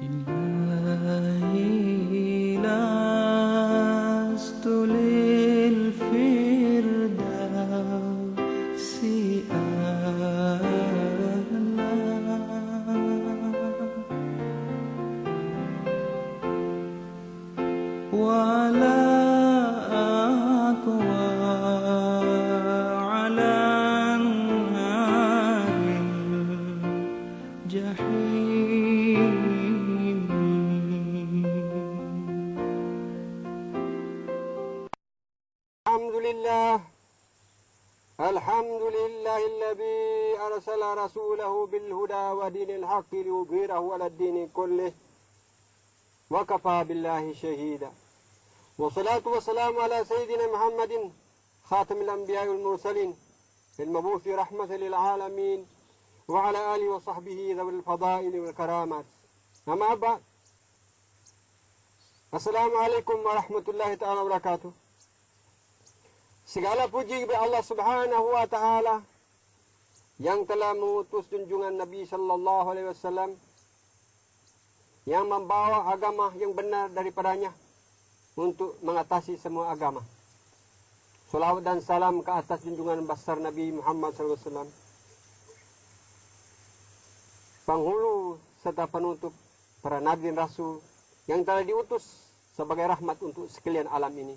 إلهي لست للفردوس أهلا ولا أقوى على نار الجحيم. الحمد لله الذي أرسل رسوله بالهدى ودين الحق ليظهره على الدين كله وكفى بالله شهيدا والصلاة والسلام على سيدنا محمد خاتم الأنبياء والمرسلين المبعوث رحمة للعالمين وعلى آله وصحبه ذوي الفضائل والكرامات. أما بعد، Assalamualaikum warahmatullahi ta'ala wabarakatuh. Segala puji kepada Allah Subhanahu wa Ta'ala yang telah mengutus junjungan Nabi sallallahu alaihi wasallam yang membawa agama yang benar daripadanya untuk mengatasi semua agama. Salawat dan salam ke atas junjungan besar Nabi Muhammad sallallahu alaihi wasallam, penghulu serta penutup para nabi dan rasul yang telah diutus sebagai rahmat untuk sekalian alam ini.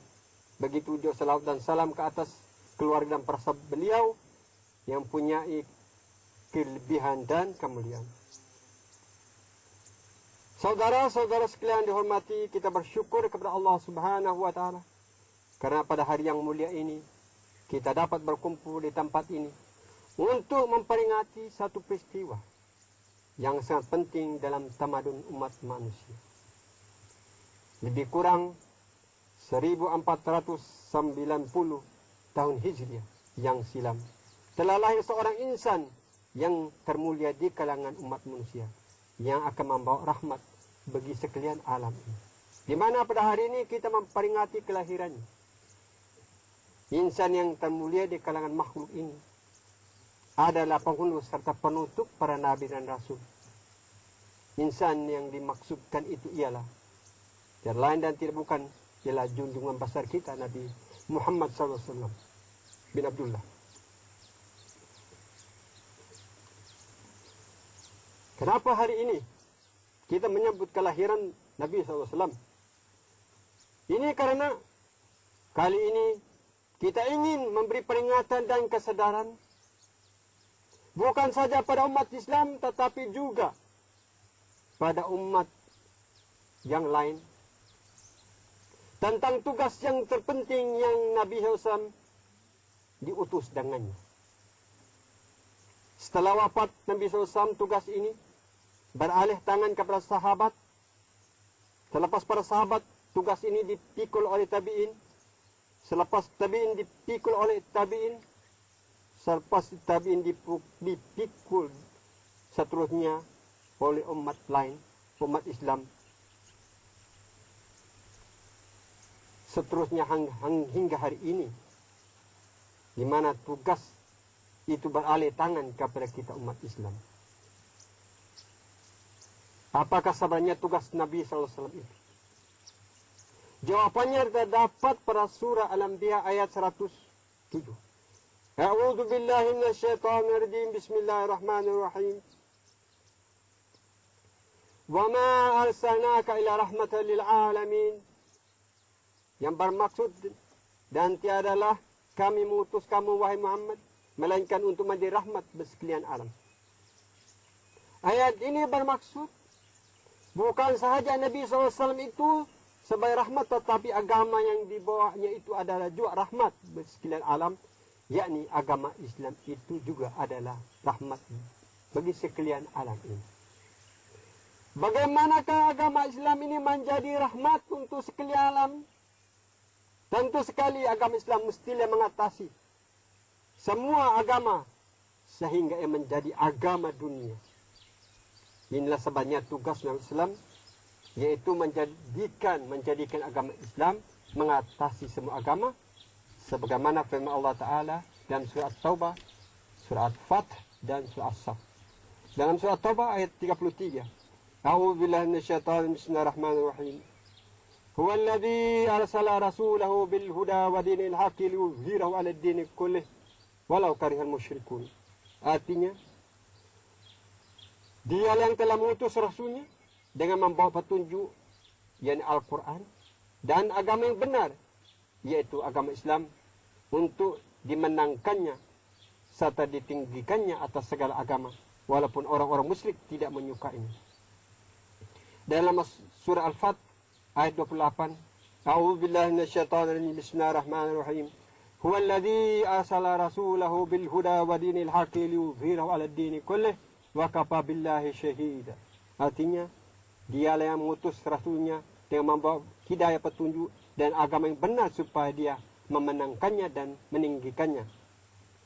Begitu juga salawat dan salam ke atas keluarga dan para sahabat beliau yang punya kelebihan dan kemuliaan. Saudara-saudara sekalian dihormati, kita bersyukur kepada Allah Subhanahu wa Ta'ala karena pada hari yang mulia ini kita dapat berkumpul di tempat ini untuk memperingati satu peristiwa yang sangat penting dalam tamadun umat manusia. Lebih kurang 1490 tahun Hijriah yang silam telah lahir seorang insan yang termulia di kalangan umat manusia yang akan membawa rahmat bagi sekalian alam ini. Di mana pada hari ini kita memperingati kelahirannya. Insan yang termulia di kalangan makhluk ini adalah penghulu serta penutup para nabi dan rasul. Insan yang dimaksudkan itu ialah yang lain dan tidak bukan ialah junjungan besar kita Nabi Muhammad SAW bin Abdullah. Kenapa hari ini kita menyambut kelahiran Nabi SAW? Ini karena kali ini kita ingin memberi peringatan dan kesadaran bukan saja pada umat Islam tetapi juga pada umat yang lain tentang tugas yang terpenting yang Nabi SAW diutus dengannya. Setelah wafat Nabi SAW, tugas ini beralih tangan kepada sahabat. Selepas para sahabat, tugas ini dipikul oleh tabi'in. Selepas tabi'in dipikul oleh tabi'in. Selepas tabi'in dipikul seterusnya oleh umat lain, umat Islam. Seterusnya hingga hari ini, di mana tugas itu beralih tangan kepada kita umat Islam. Apakah sebenarnya tugas Nabi SAW itu? Jawabannya terdapat pada surah Al-Anbiya ayat 107. A'udzu billahi minasyaitonir rajim. Bismillahirrahmanirrahim. Wa ma arsalnaka ila rahmatan lil alamin. Yang bermaksud dan tiadalah kami mengutus kamu wahai Muhammad melainkan untuk menjadi rahmat bagi sekalian alam. Ayat ini bermaksud bukan sahaja Nabi SAW itu sebagai rahmat, tetapi agama yang dibawanya itu adalah juga rahmat bagi sekalian alam, yakni agama Islam itu juga adalah rahmat bagi sekalian alam ini. Bagaimanakah agama Islam ini menjadi rahmat untuk sekalian alam? Tentu sekali agama Islam mestilah mengatasi semua agama sehingga ia menjadi agama dunia. Inilah sebabnya tugas Islam, yaitu menjadikan agama Islam mengatasi semua agama, sebagaimana firman Allah Ta'ala dalam surat Taubah, surat Fath dan surat As-Saff. Dalam surat Taubah ayat 33, A'udzu billahi minasyaitonir rajim. Bismillahirrahmanirrahim. Huwa alladzi arsala rasulahu bil huda wa dinil haqqi liyudhhirahu 'alad dini kullih walau karihal musyrikun. Artinya, dia yang telah mengutus rasulnya dengan membawa petunjuk, yakni Al-Quran, dan agama yang benar, yaitu agama Islam, untuk dimenangkannya serta ditinggikannya atas segala agama, walaupun orang-orang musyrik tidak menyukainya. Dalam surah Al-Fat ayat 28, A'udzu billahi minasyaitonir rajim. Bismillahirrahmanirrahim. Huwa alladzi arsala rasulahu bil huda wa dinil haqqi liyudhhirahu 'alad dini kullih wa kafa billahi syahida. Artinya, dialah yang mengutus rasulnya dengan membawa hidayah petunjuk dan agama yang benar supaya dia memenangkannya dan meninggikannya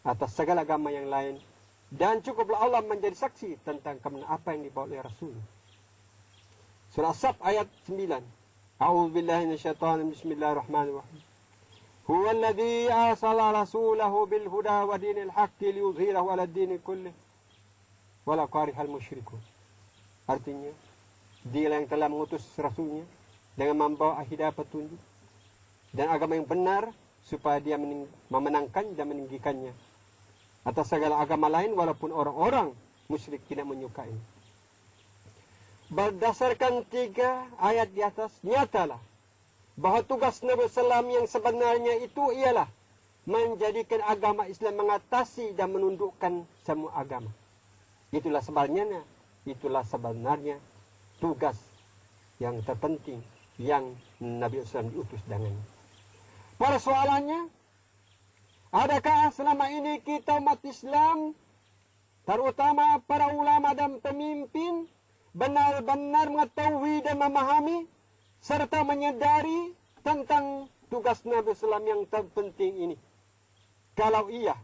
atas segala agama yang lain. Dan cukuplah Allah menjadi saksi tentang kebenaran apa yang dibawa oleh Rasul. Surah As-Saff ayat 9. A'udzu billahi minasyaitonir rajim. Bismillahirrahmanirrahim. Huwa alladzi arsala rasulahu bil huda wa dinil haqqi liyudhhirahu 'alad dini kullih walau karihal musyrikun. Artinya, dia yang telah mengutus rasulnya dengan membawa hidayah petunjuk dan agama yang benar supaya dia memenangkan dan meninggikannya atas segala agama lain walaupun orang-orang musyrik tidak menyukai. Berdasarkan 3 ayat di atas, nyatalah bahawa tugas Nabi Sallam yang sebenarnya itu ialah menjadikan agama Islam mengatasi dan menundukkan semua agama. Itulah sebenarnya tugas yang terpenting yang Nabi Sallam diutus dengannya. Pada soalannya, adakah selama ini kita umat Islam, terutama para ulama dan pemimpin, benar-benar mengetahui dan memahami serta menyadari tentang tugas Nabi Sallam yang terpenting ini? Kalau iya,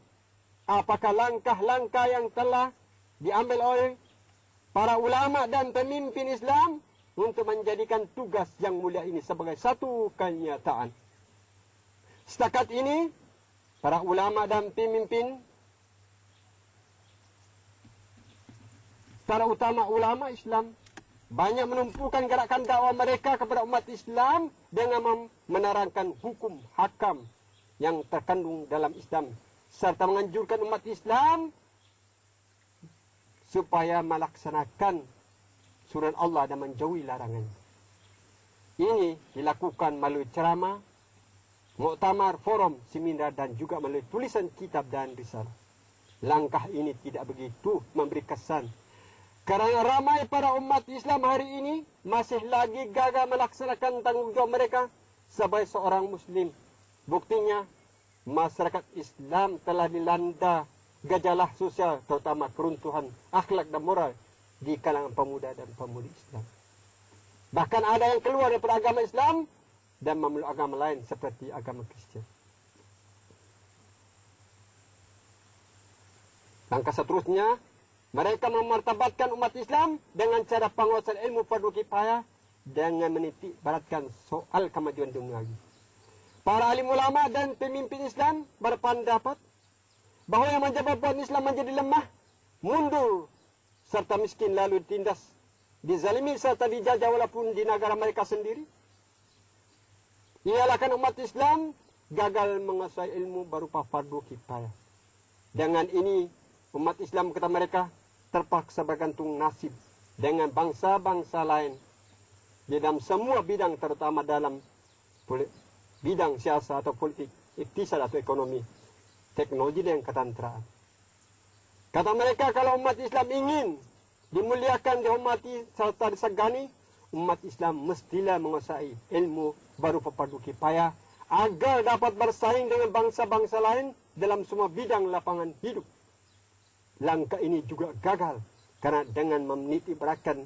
apakah langkah-langkah yang telah diambil oleh para ulama dan pemimpin Islam untuk menjadikan tugas yang mulia ini sebagai satu kenyataan? Setakat ini, para ulama dan pemimpin, secara utama ulama Islam, banyak menumpukan gerakan dakwah mereka kepada umat Islam dengan menerangkan hukum hakam yang terkandung dalam Islam, serta menganjurkan umat Islam supaya melaksanakan surat Allah dan menjauhi larangan. Ini dilakukan melalui ceramah, muktamar, forum, seminar dan juga melalui tulisan kitab dan risalah. Langkah ini tidak begitu memberi kesan, kerana ramai para umat Islam hari ini masih lagi gagal melaksanakan tanggungjawab mereka sebagai seorang Muslim. Buktinya, masyarakat Islam telah dilanda gejala sosial, terutama keruntuhan akhlak dan moral di kalangan pemuda dan pemudi Islam. Bahkan ada yang keluar daripada agama Islam dan memeluk agama lain seperti agama Kristian. Langkah seterusnya, mereka memartabatkan umat Islam dengan cara penguasaan ilmu fardu kifayah dengan menitik beratkan soal kemajuan duniawi. Para alim ulama dan pemimpin Islam berpendapat bahawa yang menyebabkan Islam menjadi lemah, mundur serta miskin lalu ditindas, dizalimi serta dijajah walaupun di negara mereka sendiri, ialah kan umat Islam gagal menguasai ilmu berupa fardu kifayah. Dengan ini, umat Islam kata mereka terpaksa bergantung nasib dengan bangsa-bangsa lain di dalam semua bidang, terutama dalam bidang siasat atau politik, iktisad atau ekonomi, teknologi dan ketenteraan. Kata mereka, kalau umat Islam ingin dimuliakan, dihormati serta disegani, umat Islam mestilah menguasai ilmu berupa fardu kifayah agar dapat bersaing dengan bangsa-bangsa lain dalam semua bidang lapangan hidup. Langkah ini juga gagal karena dengan menitik beratkan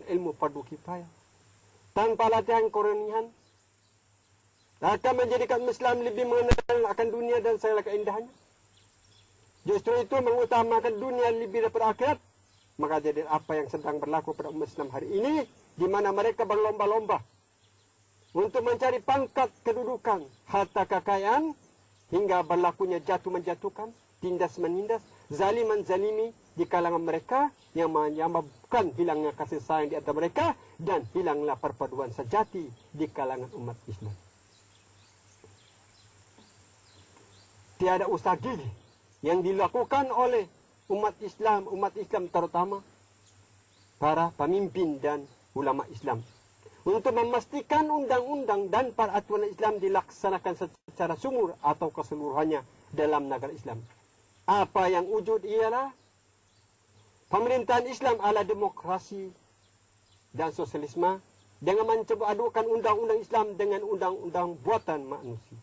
ilmu fardu kifayah tanpa latihan kerohanian akan menjadikan Islam lebih mengenal akan dunia dan segala keindahannya. Justru itu mengutamakan dunia lebih daripada akhirat. Maka jadi apa yang sedang berlaku pada umat Islam hari ini, di mana mereka berlomba-lomba untuk mencari pangkat kedudukan, harta kekayaan, hingga berlakunya jatuh menjatuhkan, tindas menindas, zalim menzalimi, di kalangan mereka yang menyebabkan hilangnya kasih sayang di antara mereka dan hilanglah perpaduan sejati di kalangan umat Islam. Tiada usaha gigih yang dilakukan oleh umat Islam terutama para pemimpin dan ulama Islam untuk memastikan undang-undang dan peraturan Islam dilaksanakan secara sumur atau keseluruhannya dalam negara Islam. Apa yang wujud ialah pemerintahan Islam ala demokrasi dan sosialisme dengan mencoba adukan undang-undang Islam dengan undang-undang buatan manusia.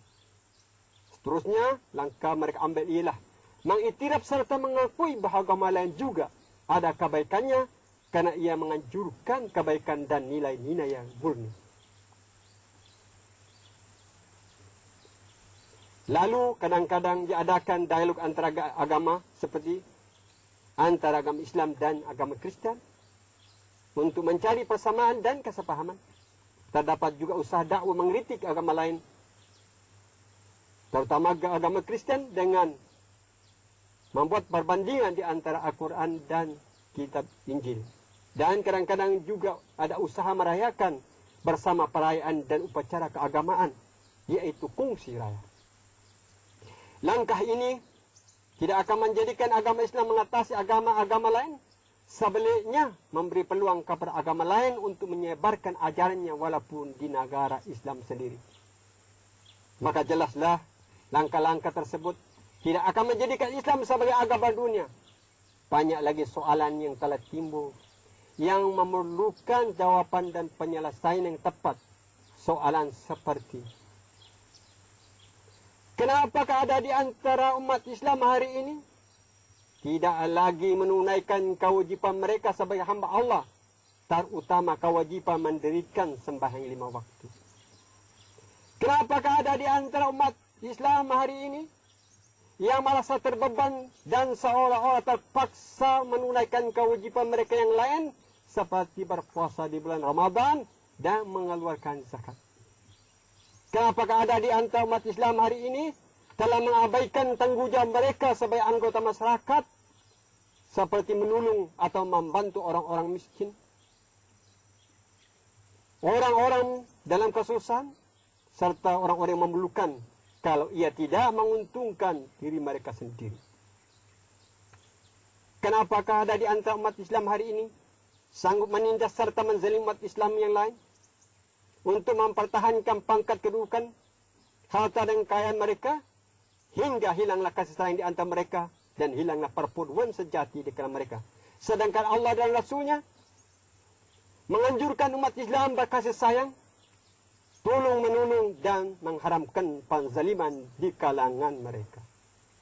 Seterusnya, langkah mereka ambil ialah mengiktiraf serta mengakui bahawa agama lain juga ada kebaikannya karena ia menganjurkan kebaikan dan nilai-nilai yang murni. Lalu kadang-kadang diadakan dialog antara agama seperti antara agama Islam dan agama Kristen untuk mencari persamaan dan kesepahaman. Terdapat juga usaha dakwah mengkritik agama lain, terutama agama Kristen, dengan membuat perbandingan di antara Al-Quran dan kitab Injil. Dan kadang-kadang juga ada usaha merayakan bersama perayaan dan upacara keagamaan, yaitu kongsi raya. Langkah ini tidak akan menjadikan agama Islam mengatasi agama-agama lain. Sebaliknya, memberi peluang kepada agama lain untuk menyebarkan ajarannya walaupun di negara Islam sendiri. Maka jelaslah langkah-langkah tersebut tidak akan menjadikan Islam sebagai agama dunia. Banyak lagi soalan yang telah timbul yang memerlukan jawaban dan penyelesaian yang tepat. Soalan seperti, kenapakah ada di antara umat Islam hari ini tidak lagi menunaikan kewajipan mereka sebagai hamba Allah, terutama kewajipan mendirikan sembahyang 5 waktu? Kenapakah ada di antara umat Islam hari ini yang merasa terbeban dan seolah-olah terpaksa menunaikan kewajipan mereka yang lain seperti berpuasa di bulan Ramadan dan mengeluarkan zakat? Kenapakah ada di antara umat Islam hari ini telah mengabaikan tanggungjawab mereka sebagai anggota masyarakat seperti menolong atau membantu orang-orang miskin, orang-orang dalam kesusahan, serta orang-orang yang memerlukan kalau ia tidak menguntungkan diri mereka sendiri? Kenapakah ada di antara umat Islam hari ini sanggup menindas serta menzalim umat Islam yang lain untuk mempertahankan pangkat kedudukan, harta dan kekayaan mereka, hingga hilanglah kasih sayang di antara mereka dan hilanglah perpaduan sejati di kalangan mereka? Sedangkan Allah dan Rasul-Nya menganjurkan umat Islam berkasih sayang, tolong menolong dan mengharamkan penzaliman di kalangan mereka.